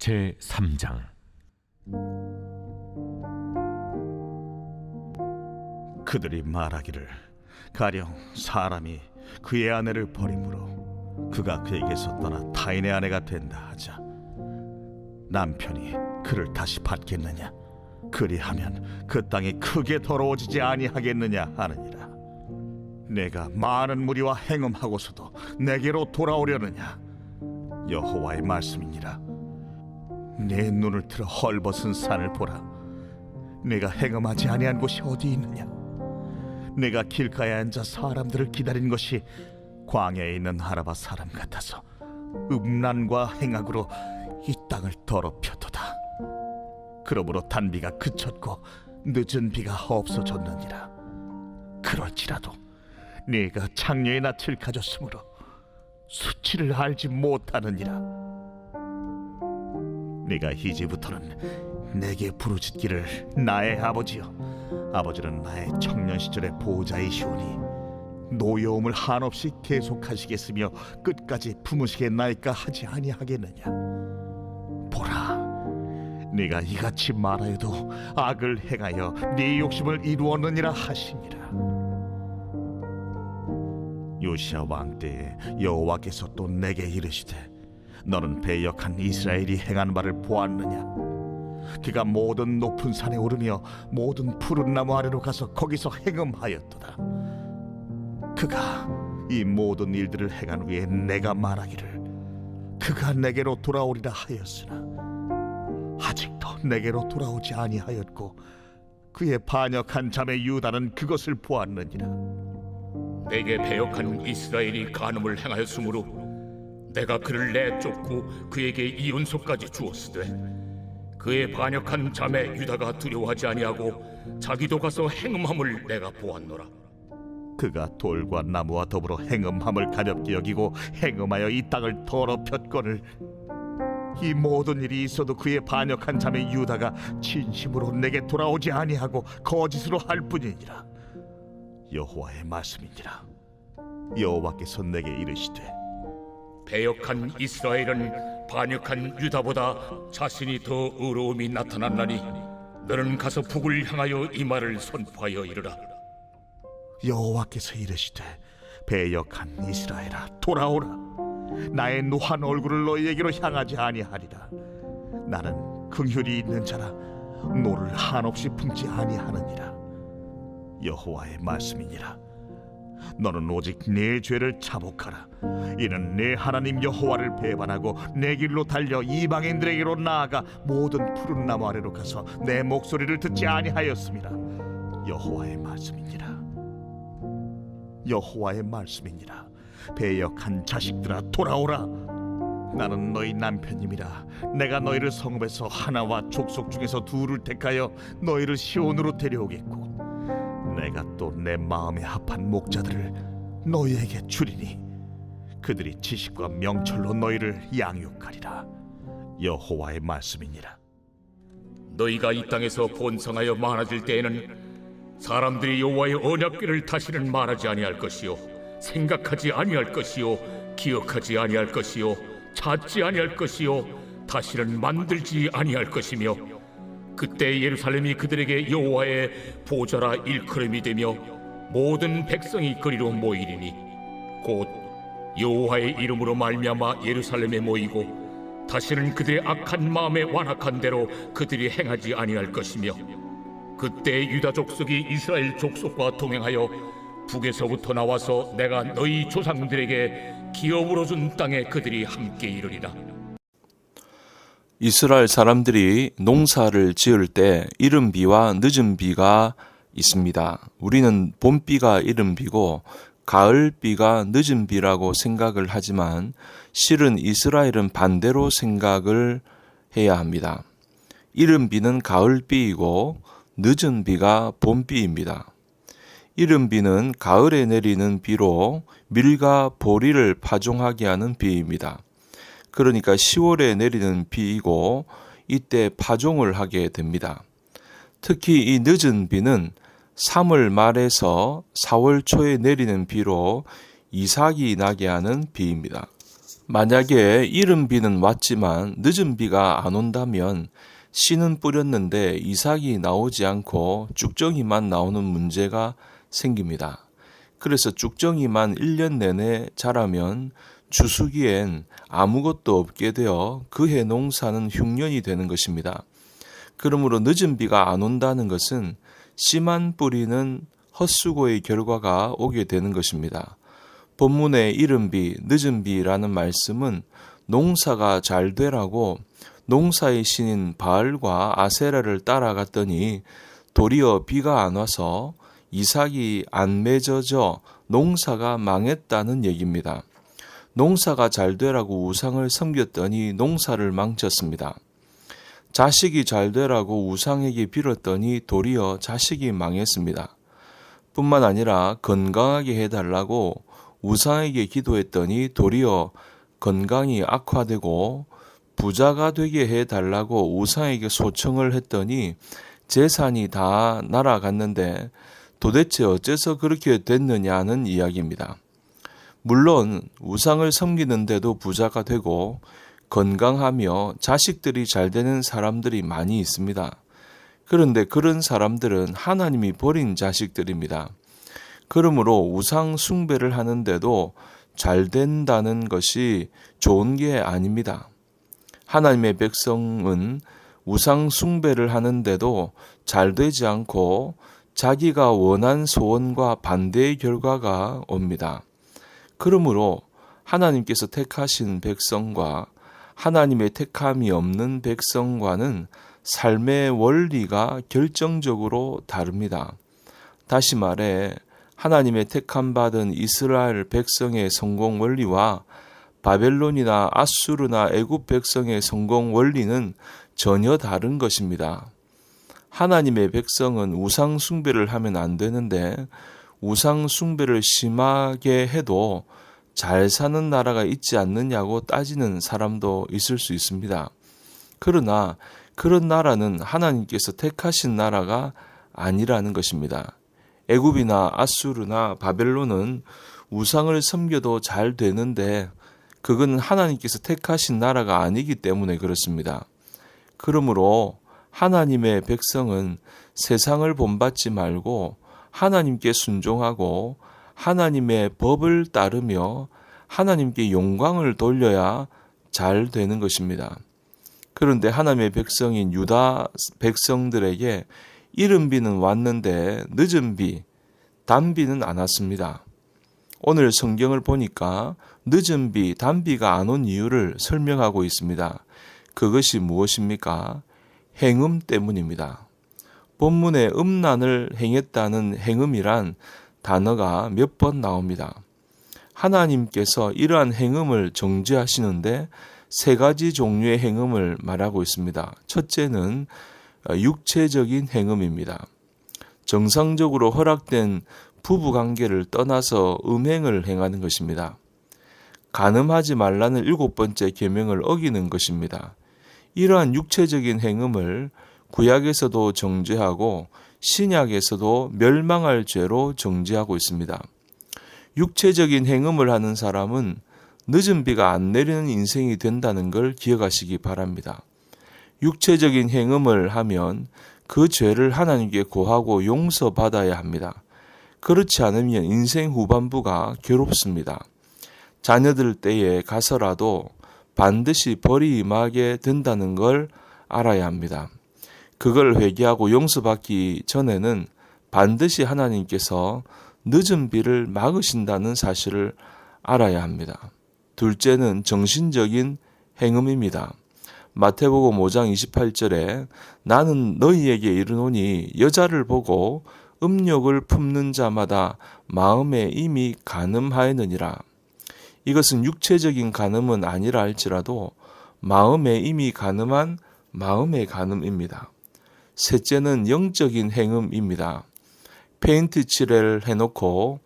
제3장. 그들이 말하기를 가령 사람이 그의 아내를 버림으로 그가 그에게서 떠나 타인의 아내가 된다 하자 남편이 그를 다시 받겠느냐? 그리하면 그 땅이 크게 더러워지지 아니하겠느냐 하느니라. 내가 많은 무리와 행음하고서도 내게로 돌아오려느냐? 여호와의 말씀이니라. 내 눈을 들어 헐벗은 산을 보라. 내가 행음하지 아니한 곳이 어디 있느냐? 내가 길가에 앉아 사람들을 기다린 것이 광야에 있는 아라바 사람 같아서 음란과 행악으로 이 땅을 더럽혔도다. 그러므로 단비가 그쳤고 늦은 비가 없어졌느니라. 그럴지라도 네가 창녀의 낯을 가졌으므로 수치를 알지 못하느니라. 네가 이제부터는 내게 부르짖기를 나의 아버지여. 아버지는 나의 청년 시절의 보호자이시오니 노여움을 한없이 계속하시겠으며 끝까지 품으시겠나이까 하지 아니하겠느냐. 보라, 네가 이같이 말하여도 악을 행하여 네 욕심을 이루었느니라 하시니라. 요시야 왕 때에 여호와께서 또 내게 이르시되 너는 배역한 이스라엘이 행한 바를 보았느냐? 그가 모든 높은 산에 오르며 모든 푸른 나무 아래로 가서 거기서 행음하였도다. 그가 이 모든 일들을 행한 후에 내가 말하기를 그가 내게로 돌아오리라 하였으나 아직도 내게로 돌아오지 아니하였고 그의 반역한 자매 유다는 그것을 보았느니라. 내게 배역한 이스라엘이 간음을 행하였으므로 내가 그를 내쫓고 그에게 이혼소까지 주었으되 그의 반역한 자매 유다가 두려워하지 아니하고 자기도 가서 행음함을 내가 보았노라. 그가 돌과 나무와 더불어 행음함을 가볍게 여기고 행음하여 이 땅을 더럽혔거늘 이 모든 일이 있어도 그의 반역한 자매 유다가 진심으로 내게 돌아오지 아니하고 거짓으로 할 뿐이니라. 여호와의 말씀이니라. 여호와께서 내게 이르시되 배역한 이스라엘은 반역한 유다보다 자신이 더 의로움이 나타났나니 너는 가서 북을 향하여 이 말을 선포하여 이르라. 여호와께서 이르시되 배역한 이스라엘아 돌아오라. 나의 노한 얼굴을 너희에게로 향하지 아니하리라. 나는 긍휼이 있는 자라 노를 한없이 품지 아니하느니라. 여호와의 말씀이니라. 너는 오직 네 죄를 자복하라. 이는 네 하나님 여호와를 배반하고 내 길로 달려 이방인들에게로 나아가 모든 푸른 나무 아래로 가서 내 목소리를 듣지 아니하였음이라. 여호와의 말씀이니라. 여호와의 말씀이니라. 배역한 자식들아 돌아오라. 나는 너희 남편님이라. 내가 너희를 성읍에서 하나와 족속 중에서 둘을 택하여 너희를 시온으로 데려오겠고 내가 또 내 마음에 합한 목자들을 너희에게 주리니 그들이 지식과 명철로 너희를 양육하리라. 여호와의 말씀이니라. 너희가 이 땅에서 번성하여 많아질 때에는 사람들이 여호와의 언약궤를 다시는 말하지 아니할 것이요 생각하지 아니할 것이요 기억하지 아니할 것이요 찾지 아니할 것이요 다시는 만들지 아니할 것이며 그때 예루살렘이 그들에게 여호와의 보좌라 일컬음이 되며 모든 백성이 그리로 모이리니 곧 여호와의 이름으로 말미암아 예루살렘에 모이고 다시는 그들의 악한 마음에 완악한 대로 그들이 행하지 아니할 것이며 그때 유다 족속이 이스라엘 족속과 동행하여 북에서부터 나와서 내가 너희 조상들에게 기업으로 준 땅에 그들이 함께 이르리라. 이스라엘 사람들이 농사를 지을 때 이른 비와 늦은 비가 있습니다. 우리는 봄비가 이른 비고 가을비가 늦은 비라고 생각을 하지만 실은 이스라엘은 반대로 생각을 해야 합니다. 이른 비는 가을비이고 늦은 비가 봄비입니다. 이른 비는 가을에 내리는 비로 밀과 보리를 파종하게 하는 비입니다. 그러니까 10월에 내리는 비이고 이때 파종을 하게 됩니다. 특히 이 늦은 비는 3월 말에서 4월 초에 내리는 비로 이삭이 나게 하는 비입니다. 만약에 이른 비는 왔지만 늦은 비가 안 온다면 씨는 뿌렸는데 이삭이 나오지 않고 쭉정이만 나오는 문제가 생깁니다. 그래서 쭉정이만 1년 내내 자라면 추수기엔 아무것도 없게 되어 그해 농사는 흉년이 되는 것입니다. 그러므로 늦은 비가 안 온다는 것은 씨만 뿌리는 헛수고의 결과가 오게 되는 것입니다. 본문의 이른 비, 늦은 비라는 말씀은 농사가 잘 되라고 농사의 신인 바알과 아세라를 따라갔더니 도리어 비가 안 와서 이삭이 안 맺어져 농사가 망했다는 얘기입니다. 농사가 잘 되라고 우상을 섬겼더니 농사를 망쳤습니다. 자식이 잘 되라고 우상에게 빌었더니 도리어 자식이 망했습니다. 뿐만 아니라 건강하게 해달라고 우상에게 기도했더니 도리어 건강이 악화되고 부자가 되게 해달라고 우상에게 소청을 했더니 재산이 다 날아갔는데 도대체 어째서 그렇게 됐느냐는 이야기입니다. 물론 우상을 섬기는데도 부자가 되고 건강하며 자식들이 잘 되는 사람들이 많이 있습니다. 그런데 그런 사람들은 하나님이 버린 자식들입니다. 그러므로 우상 숭배를 하는데도 잘 된다는 것이 좋은 게 아닙니다. 하나님의 백성은 우상 숭배를 하는데도 잘 되지 않고 자기가 원한 소원과 반대의 결과가 옵니다. 그러므로 하나님께서 택하신 백성과 하나님의 택함이 없는 백성과는 삶의 원리가 결정적으로 다릅니다. 다시 말해 하나님의 택함 받은 이스라엘 백성의 성공 원리와 바벨론이나 아수르나 애굽 백성의 성공 원리는 전혀 다른 것입니다. 하나님의 백성은 우상 숭배를 하면 안 되는데 우상 숭배를 심하게 해도 잘 사는 나라가 있지 않느냐고 따지는 사람도 있을 수 있습니다. 그러나 그런 나라는 하나님께서 택하신 나라가 아니라는 것입니다. 애굽이나 아수르나 바벨론은 우상을 섬겨도 잘 되는데 그건 하나님께서 택하신 나라가 아니기 때문에 그렇습니다. 그러므로 하나님의 백성은 세상을 본받지 말고 하나님께 순종하고 하나님의 법을 따르며 하나님께 영광을 돌려야 잘 되는 것입니다. 그런데 하나님의 백성인 유다 백성들에게 이른 비는 왔는데 늦은 비, 단비는 안 왔습니다. 오늘 성경을 보니까 늦은 비, 단비가 안 온 이유를 설명하고 있습니다. 그것이 무엇입니까? 행음 때문입니다. 본문에 음란을 행했다는 행음이란 단어가 몇 번 나옵니다. 하나님께서 이러한 행음을 정죄하시는데 세 가지 종류의 행음을 말하고 있습니다. 첫째는 육체적인 행음입니다. 정상적으로 허락된 부부관계를 떠나서 음행을 행하는 것입니다. 간음하지 말라는 7번째 계명을 어기는 것입니다. 이러한 육체적인 행음을 구약에서도 정죄하고 신약에서도 멸망할 죄로 정죄하고 있습니다. 육체적인 행음을 하는 사람은 늦은 비가 안 내리는 인생이 된다는 걸 기억하시기 바랍니다. 육체적인 행음을 하면 그 죄를 하나님께 고하고 용서받아야 합니다. 그렇지 않으면 인생 후반부가 괴롭습니다. 자녀들 때에 가서라도 반드시 벌이 임하게 된다는 걸 알아야 합니다. 그걸 회개하고 용서받기 전에는 반드시 하나님께서 늦은 비를 막으신다는 사실을 알아야 합니다. 둘째는 정신적인 행음입니다. 마태복음 5장 28절에 나는 너희에게 이르노니 여자를 보고 음욕을 품는 자마다 마음에 이미 간음하였느니라. 이것은 육체적인 간음은 아니라 할지라도 마음에 이미 간음한 마음의 간음입니다. 셋째는 영적인 행음입니다. 페인트 칠을 해놓고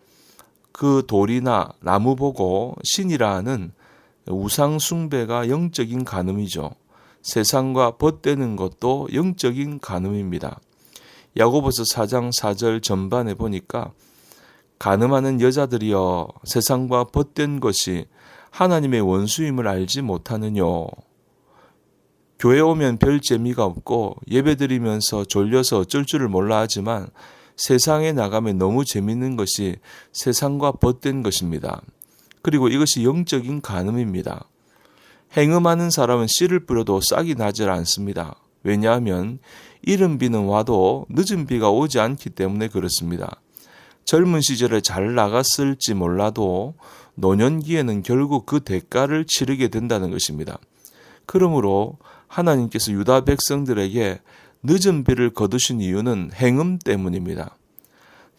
그 돌이나 나무 보고 신이라 하는 우상 숭배가 영적인 간음이죠. 세상과 벗대는 것도 영적인 간음입니다. 야고보서 4장 4절 전반에 보니까 간음하는 여자들이여 세상과 벗된 것이 하나님의 원수임을 알지 못하느뇨. 교회 오면 별 재미가 없고 예배드리면서 졸려서 어쩔 줄을 몰라 하지만 세상에 나가면 너무 재밌는 것이 세상과 벗된 것입니다. 그리고 이것이 영적인 간음입니다. 행음하는 사람은 씨를 뿌려도 싹이 나질 않습니다. 왜냐하면 이른 비는 와도 늦은 비가 오지 않기 때문에 그렇습니다. 젊은 시절에 잘 나갔을지 몰라도 노년기에는 결국 그 대가를 치르게 된다는 것입니다. 그러므로 하나님께서 유다 백성들에게 늦은 비를 거두신 이유는 행음 때문입니다.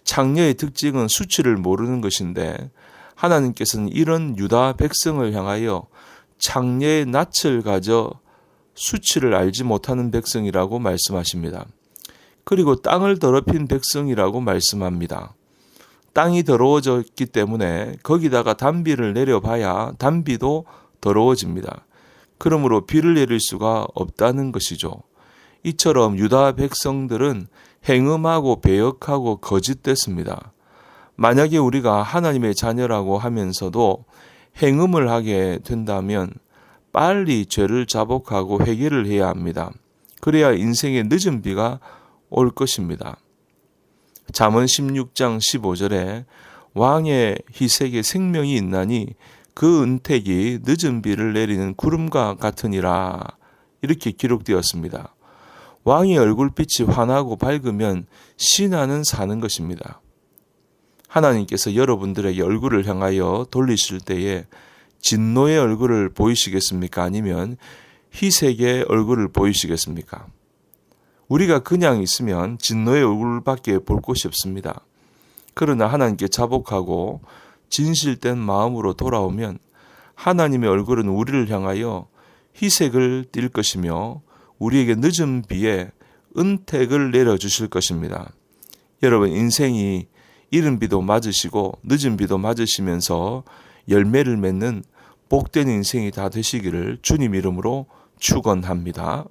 창녀의 특징은 수치를 모르는 것인데 하나님께서는 이런 유다 백성을 향하여 창녀의 낯을 가져 수치를 알지 못하는 백성이라고 말씀하십니다. 그리고 땅을 더럽힌 백성이라고 말씀합니다. 땅이 더러워졌기 때문에 거기다가 단비를 내려봐야 단비도 더러워집니다. 그러므로 비를 내릴 수가 없다는 것이죠. 이처럼 유다 백성들은 행음하고 배역하고 거짓됐습니다. 만약에 우리가 하나님의 자녀라고 하면서도 행음을 하게 된다면 빨리 죄를 자복하고 회개를 해야 합니다. 그래야 인생의 늦은 비가 올 것입니다. 잠언 16장 15절에 왕의 희색에 생명이 있나니 그 은택이 늦은 비를 내리는 구름과 같으니라, 이렇게 기록되었습니다. 왕의 얼굴빛이 환하고 밝으면 신하는 사는 것입니다. 하나님께서 여러분들에게 얼굴을 향하여 돌리실 때에 진노의 얼굴을 보이시겠습니까? 아니면 희색의 얼굴을 보이시겠습니까? 우리가 그냥 있으면 진노의 얼굴밖에 볼 곳이 없습니다. 그러나 하나님께 자복하고 진실된 마음으로 돌아오면 하나님의 얼굴은 우리를 향하여 희색을 띌 것이며 우리에게 늦은 비에 은택을 내려주실 것입니다. 여러분, 인생이 이른 비도 맞으시고 늦은 비도 맞으시면서 열매를 맺는 복된 인생이 다 되시기를 주님 이름으로 축원합니다.